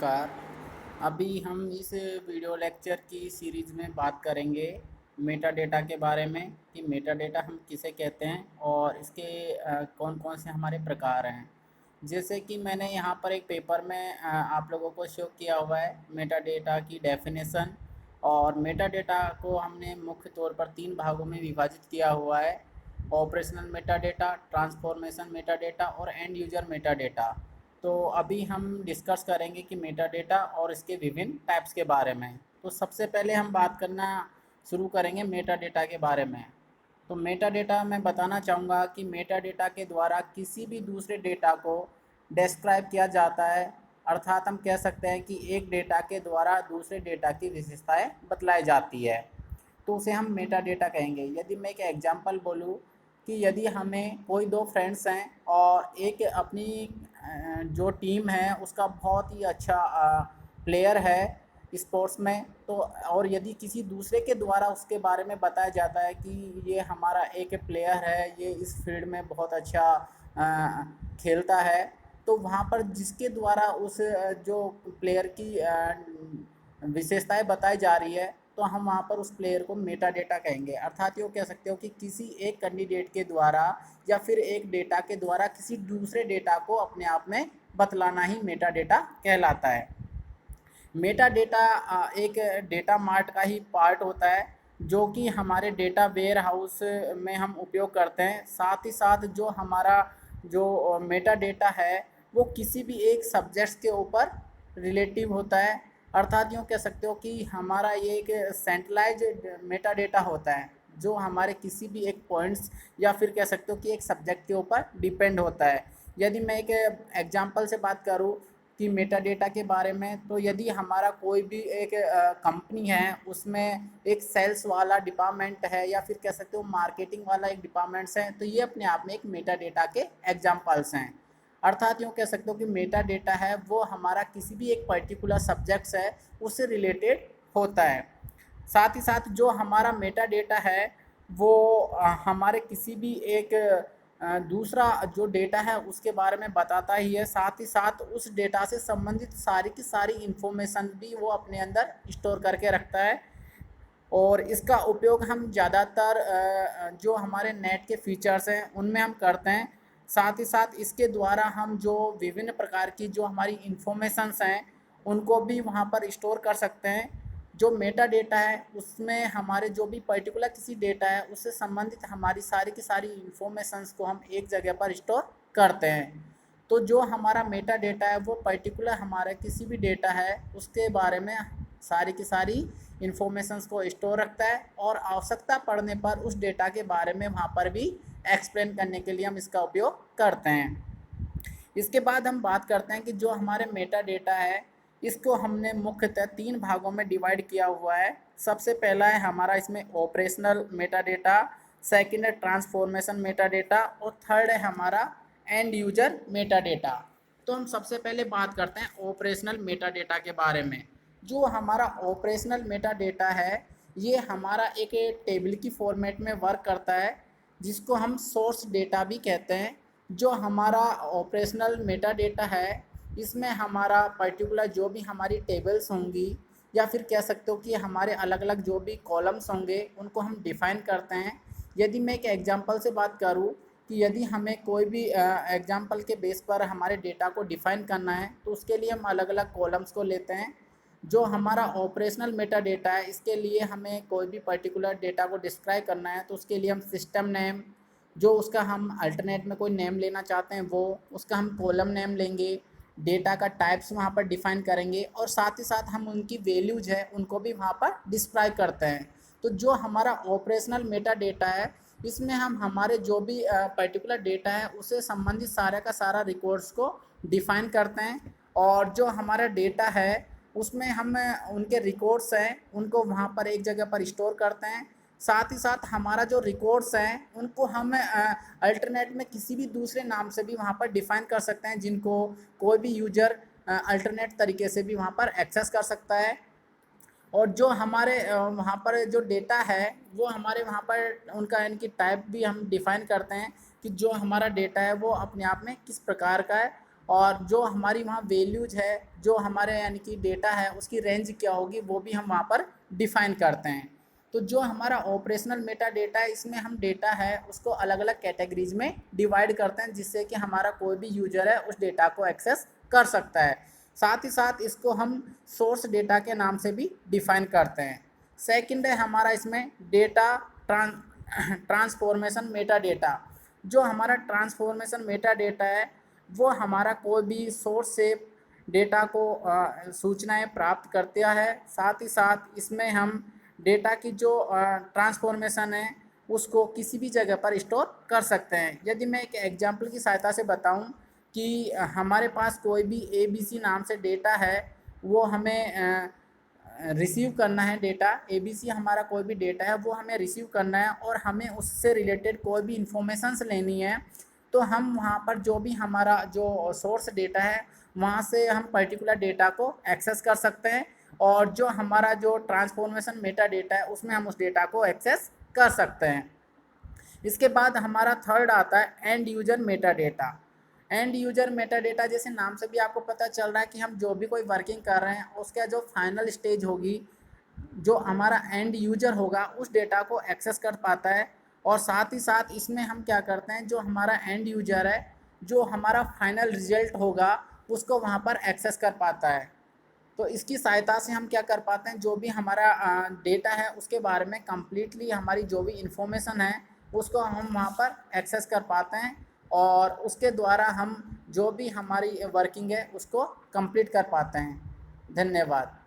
नमस्कार। अभी हम इस वीडियो लेक्चर की सीरीज़ में बात करेंगे मेटा डेटा के बारे में कि मेटा डेटा हम किसे कहते हैं और इसके कौन कौन से हमारे प्रकार हैं। जैसे कि मैंने यहाँ पर एक पेपर में आप लोगों को शो किया हुआ है मेटा डेटा की डेफिनेशन। और मेटा डेटा को हमने मुख्य तौर पर 3 भागों में विभाजित किया हुआ है: operational Meta data, transformation Meta data और एंड यूजर मेटा डेटा। तो अभी हम डिस्कस करेंगे कि मेटा डेटा और इसके विभिन्न टाइप्स के बारे में। तो सबसे पहले हम बात करना शुरू करेंगे मेटा डेटा के बारे में। तो मेटा डेटा मैं बताना चाहूँगा कि मेटा डेटा के द्वारा किसी भी दूसरे डेटा को डिस्क्राइब किया जाता है। अर्थात हम कह सकते हैं कि एक डेटा के द्वारा दूसरे डेटा की विशेषताएं बतलाई जाती है, तो उसे हम मेटा डेटा कहेंगे। यदि मैं एक एग्जांपल बोलूँ कि यदि हमें कोई दो फ्रेंड्स हैं और एक अपनी जो टीम है उसका बहुत ही अच्छा प्लेयर है स्पोर्ट्स में, तो और यदि किसी दूसरे के द्वारा उसके बारे में बताया जाता है कि ये हमारा एक प्लेयर है, ये इस फील्ड में बहुत अच्छा खेलता है, तो वहाँ पर जिसके द्वारा उस जो प्लेयर की विशेषताएं बताई जा रही है, तो हम वहाँ पर उस प्लेयर को मेटा डेटा कहेंगे। अर्थात ये कह सकते हो कि किसी एक कैंडिडेट के द्वारा या फिर एक डेटा के द्वारा किसी दूसरे डेटा को अपने आप में बतलाना ही मेटा डेटा कहलाता है। मेटा डेटा एक डेटा मार्ट का ही पार्ट होता है जो कि हमारे डेटा वेयर हाउस में हम उपयोग करते हैं। साथ ही साथ जो हमारा जो मेटा डेटा है वो किसी भी एक सब्जेक्ट्स के ऊपर रिलेटिव होता है। अर्थात यूँ कह सकते हो कि हमारा ये एक सेंट्रलाइज मेटा डेटा होता है जो हमारे किसी भी एक पॉइंट्स या फिर कह सकते हो कि एक सब्जेक्ट के ऊपर डिपेंड होता है। यदि मैं एक एग्जांपल से बात करूँ कि मेटा डेटा के बारे में, तो यदि हमारा कोई भी एक कंपनी है, उसमें एक सेल्स वाला डिपार्टमेंट है या फिर कह सकते हो मार्केटिंग वाला एक डिपार्टमेंट्स है, तो ये अपने आप में एक मेटा डेटा के एग्जांपल्स हैं। अर्थात यूँ कह सकते हो कि मेटा डेटा है वो हमारा किसी भी एक पर्टिकुलर सब्जेक्ट्स है उससे रिलेटेड होता है। साथ ही साथ जो हमारा मेटा डेटा है वो हमारे किसी भी एक दूसरा जो डेटा है उसके बारे में बताता ही है। साथ ही साथ उस डेटा से संबंधित सारी की सारी इन्फॉर्मेशन भी वो अपने अंदर स्टोर करके रखता है। और इसका उपयोग हम ज़्यादातर जो हमारे नेट के फीचर्स हैं उनमें हम करते हैं। साथ ही साथ इसके द्वारा हम जो विभिन्न प्रकार की जो हमारी इन्फॉर्मेशंस हैं उनको भी वहाँ पर स्टोर कर सकते हैं। जो मेटा डेटा है उसमें हमारे जो भी पर्टिकुलर किसी डेटा है उससे संबंधित हमारी सारी की सारी इन्फॉर्मेशंस को हम एक जगह पर स्टोर करते हैं। तो जो हमारा मेटा डेटा है वो पर्टिकुलर हमारे किसी भी डेटा है उसके बारे में सारी की सारी इन्फॉर्मेशंस को स्टोर रखता है और आवश्यकता पड़ने पर उस डेटा के बारे में वहाँ पर भी एक्सप्लेन करने के लिए हम इसका उपयोग करते हैं। इसके बाद हम बात करते हैं कि जो हमारे मेटा डेटा है इसको हमने मुख्यतः 3 भागों में डिवाइड किया हुआ है। सबसे पहला है हमारा इसमें ऑपरेशनल मेटा डेटा, सेकेंड है ट्रांसफॉर्मेशन मेटा डेटा और थर्ड है हमारा एंड यूजर मेटा डेटा। तो हम सबसे पहले बात करते हैं ऑपरेशनल मेटा डेटा के बारे में। जो हमारा ऑपरेशनल मेटा डेटा है ये हमारा एक टेबल की फॉर्मेट में वर्क करता है जिसको हम सोर्स डेटा भी कहते हैं। जो हमारा ऑपरेशनल मेटा डेटा है इसमें हमारा पर्टिकुलर जो भी हमारी टेबल्स होंगी या फिर कह सकते हो कि हमारे अलग अलग जो भी कॉलम्स होंगे उनको हम डिफ़ाइन करते हैं। यदि मैं एक एग्जांपल से बात करूं कि यदि हमें कोई भी एग्जांपल के बेस पर हमारे डेटा को डिफ़ाइन करना है तो उसके लिए हम अलग अलग कॉलम्स को लेते हैं। जो हमारा ऑपरेशनल मेटा डेटा है इसके लिए हमें कोई भी पर्टिकुलर डेटा को डिस्क्राइब करना है तो उसके लिए हम सिस्टम नेम, जो उसका हम अल्टरनेट में कोई नेम लेना चाहते हैं वो उसका हम कॉलम नेम लेंगे, डेटा का टाइप्स वहाँ पर डिफ़ाइन करेंगे और साथ ही साथ हम उनकी वैल्यूज है उनको भी वहाँ पर डिस्क्राइब करते हैं। तो जो हमारा ऑपरेशनल मेटा डेटा है इसमें हम हमारे जो भी पर्टिकुलर डेटा है उससे संबंधित सारा का सारा रिकॉर्ड्स को डिफ़ाइन करते हैं। और जो हमारा डेटा है उसमें हम उनके रिकॉर्ड्स हैं उनको वहाँ पर एक जगह पर स्टोर करते हैं। साथ ही साथ हमारा जो रिकॉर्ड्स हैं उनको हम अल्टरनेट में किसी भी दूसरे नाम से भी वहाँ पर डिफ़ाइन कर सकते हैं जिनको कोई भी यूजर अल्टरनेट तरीके से भी वहाँ पर एक्सेस कर सकता है। और जो हमारे वहाँ पर जो डेटा है वो हमारे वहाँ पर उनका यानी कि टाइप भी हम डिफ़ाइन करते हैं कि जो हमारा डेटा है वो अपने आप में किस प्रकार का है और जो हमारी वहाँ वैल्यूज है, जो हमारे यानी कि डेटा है उसकी रेंज क्या होगी वो भी हम वहाँ पर डिफाइन करते हैं। तो जो हमारा ऑपरेशनल मेटा डेटा है इसमें हम डेटा है उसको अलग अलग कैटेगरीज में डिवाइड करते हैं, जिससे कि हमारा कोई भी यूजर है उस डेटा को एक्सेस कर सकता है। साथ ही साथ इसको हम सोर्स डेटा के नाम से भी डिफाइन करते हैं। सेकंड है हमारा इसमें डेटा ट्रांसफॉर्मेशन मेटा डेटा। जो हमारा ट्रांसफॉर्मेशन मेटा डेटा है वो हमारा कोई भी सोर्स से डेटा को सूचनाएं प्राप्त करता है। साथ ही साथ इसमें हम डेटा की जो ट्रांसफॉर्मेशन है उसको किसी भी जगह पर स्टोर कर सकते हैं। यदि मैं एक एग्जांपल की सहायता से बताऊं कि हमारे पास कोई भी ABC नाम से डेटा है, वो हमें रिसीव करना है। डेटा ABC हमारा कोई भी डेटा है वो हमें रिसीव करना है और हमें उससे रिलेटेड कोई भी इंफॉर्मेशंस लेनी है, तो हम वहाँ पर जो भी हमारा जो सोर्स डेटा है वहाँ से हम पर्टिकुलर डेटा को एक्सेस कर सकते हैं, और जो हमारा जो ट्रांसफॉर्मेशन मेटा डेटा है उसमें हम उस डेटा को एक्सेस कर सकते हैं। इसके बाद हमारा थर्ड आता है and user Meta data. And user Meta data जैसे नाम से भी आपको पता चल रहा है कि हम जो भी कोई वर्किंग कर रहे हैं उसका जो फाइनल स्टेज होगी, जो हमारा एंड यूजर होगा उस डेटा को एक्सेस कर पाता है। और साथ ही साथ इसमें हम क्या करते हैं, जो हमारा एंड यूजर है जो हमारा फाइनल रिजल्ट होगा उसको वहाँ पर एक्सेस कर पाता है। तो इसकी सहायता से हम क्या कर पाते हैं, जो भी हमारा डेटा है उसके बारे में कंप्लीटली हमारी जो भी इंफॉर्मेशन है उसको हम वहाँ पर एक्सेस कर पाते हैं, और उसके द्वारा हम जो भी हमारी वर्किंग है उसको कंप्लीट कर पाते हैं। धन्यवाद।